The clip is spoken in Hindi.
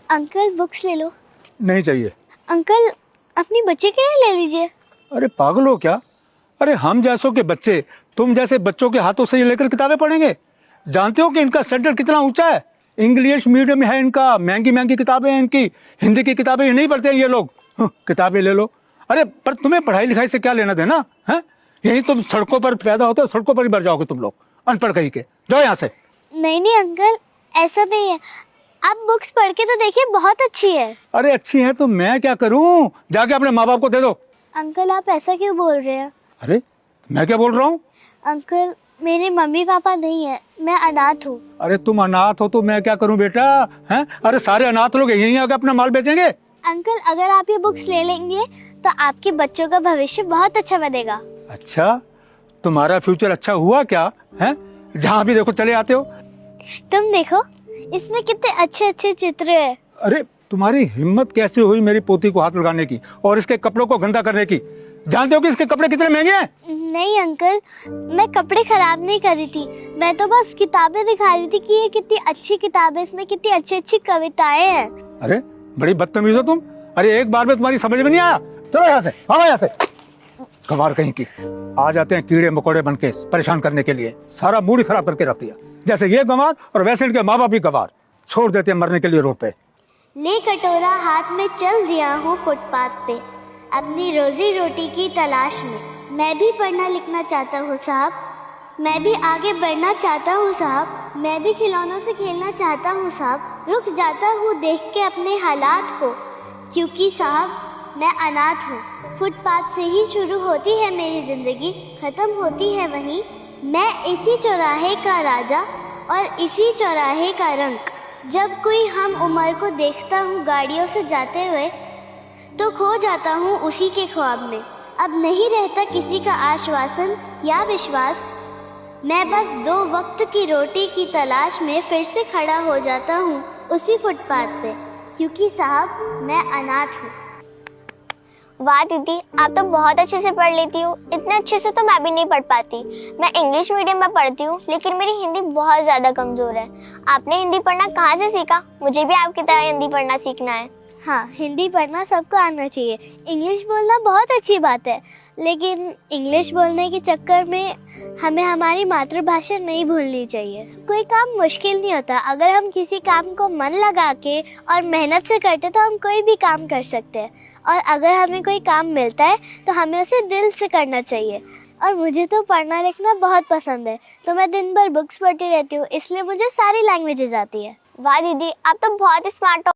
अंकल बुक्स ले लो। नहीं चाहिए। अंकल अपनी बच्चे के लिए ले लीजिए। अरे पागल हो क्या? अरे हम जैसों के बच्चे तुम जैसे बच्चों के हाथों से ये लेकर किताबें पढ़ेंगे? जानते हो कि इनका स्टैंडर्ड कितना ऊंचा है? इंग्लिश मीडियम है इनका, महंगी महंगी किताबें हैं इनकी, हिंदी की किताबें ये नहीं पढ़ते हैं ये लोग। किताबें ले लो। अरे पर तुम्हें पढ़ाई लिखाई से क्या लेना देना है? यही तुम सड़कों पर पैदा होते हो, सड़कों पर ही मर जाओगे तुम लोग, अनपढ़ कहीं के। जाओ यहाँ से। नहीं अंकल, ऐसा नहीं है। आप बुक्स पढ़ के तो देखिए, बहुत अच्छी है। अरे अच्छी है तो मैं क्या करूँ? जाके अपने माँ बाप को दे दो। अंकल आप ऐसा क्यों बोल रहे हैं? अरे मैं क्या बोल रहा हूँ? अंकल मेरे मम्मी पापा नहीं है, मैं अनाथ हूँ। अरे तुम अनाथ हो तो मैं क्या करूँ बेटा? हैं? अरे सारे अनाथ लोग यहीं आके अपना माल बेचेंगे। अंकल अगर आप ये बुक्स ले लेंगे तो आपके बच्चों का भविष्य बहुत अच्छा बनेगा। अच्छा, तुम्हारा फ्यूचर अच्छा हुआ क्या? हैं? जहाँ भी देखो चले आते हो। तुम देखो इसमें कितने अच्छे अच्छे चित्र है। अरे तुम्हारी हिम्मत कैसे हुई मेरी पोती को हाथ लगाने की और इसके कपड़ों को गंदा करने की? जानते हो कि इसके कपड़े कितने महंगे हैं? नहीं अंकल, मैं कपड़े खराब नहीं कर रही थी, मैं तो बस किताबें दिखा रही थी कि ये कितनी अच्छी किताब है, इसमें कितनी अच्छी अच्छी कविताएं हैं। अरे बड़ी बदतमीज हो तुम। अरे एक बार में तुम्हारी समझ में नहीं आया? चलो यहाँ से, आओ यहाँ से। गवार कहीं की आ जाते हैं कीड़े मकोड़े बन के परेशान करने के लिए। सारा मूड ही खराब करके रख दिया। जैसे ये गंवार और वैसे इनके माँ बाप भी गंवार, छोड़ देते हैं मरने के लिए रोड पे। ले कटोरा हाथ में चल दिया हूँ फुटपाथ पे, अपनी रोजी रोटी की तलाश में। मैं भी पढ़ना लिखना चाहता हूँ साहब, मैं भी आगे बढ़ना चाहता हूँ साहब, मैं भी खिलौनों से खेलना चाहता हूँ साहब। रुक जाता हूँ देख के अपने हालात को, क्योंकि साहब मैं अनाथ हूँ। फुटपाथ से ही शुरू होती है मेरी जिंदगी, खत्म होती है वहीं। मैं इसी चौराहे का राजा और इसी चौराहे का रंक। जब कोई हम उम्र को देखता हूँ गाड़ियों से जाते हुए, तो खो जाता हूँ उसी के ख्वाब में। अब नहीं रहता किसी का आश्वासन या विश्वास, मैं बस दो वक्त की रोटी की तलाश में फिर से खड़ा हो जाता हूँ उसी फुटपाथ पे, क्योंकि साहब मैं अनाथ हूँ। वाह दीदी, आप तो बहुत अच्छे से पढ़ लेती हो। इतने अच्छे से तो मैं भी नहीं पढ़ पाती। मैं इंग्लिश मीडियम में पढ़ती हूँ, लेकिन मेरी हिंदी बहुत ज़्यादा कमज़ोर है। आपने हिंदी पढ़ना कहाँ से सीखा? मुझे भी आपकी तरह हिंदी पढ़ना सीखना है। हाँ, हिंदी पढ़ना सबको आना चाहिए। इंग्लिश बोलना बहुत अच्छी बात है, लेकिन इंग्लिश बोलने के चक्कर में हमें हमारी मातृभाषा नहीं भूलनी चाहिए। कोई काम मुश्किल नहीं होता, अगर हम किसी काम को मन लगा के और मेहनत से करते तो हम कोई भी काम कर सकते हैं। और अगर हमें कोई काम मिलता है तो हमें उसे दिल से करना चाहिए। और मुझे तो पढ़ना लिखना बहुत पसंद है, तो मैं दिन भर बुक्स पढ़ती रहती हूँ, इसलिए मुझे सारी लैंग्वेजेस आती है। वाह दीदी, आप तो बहुत स्मार्ट हो।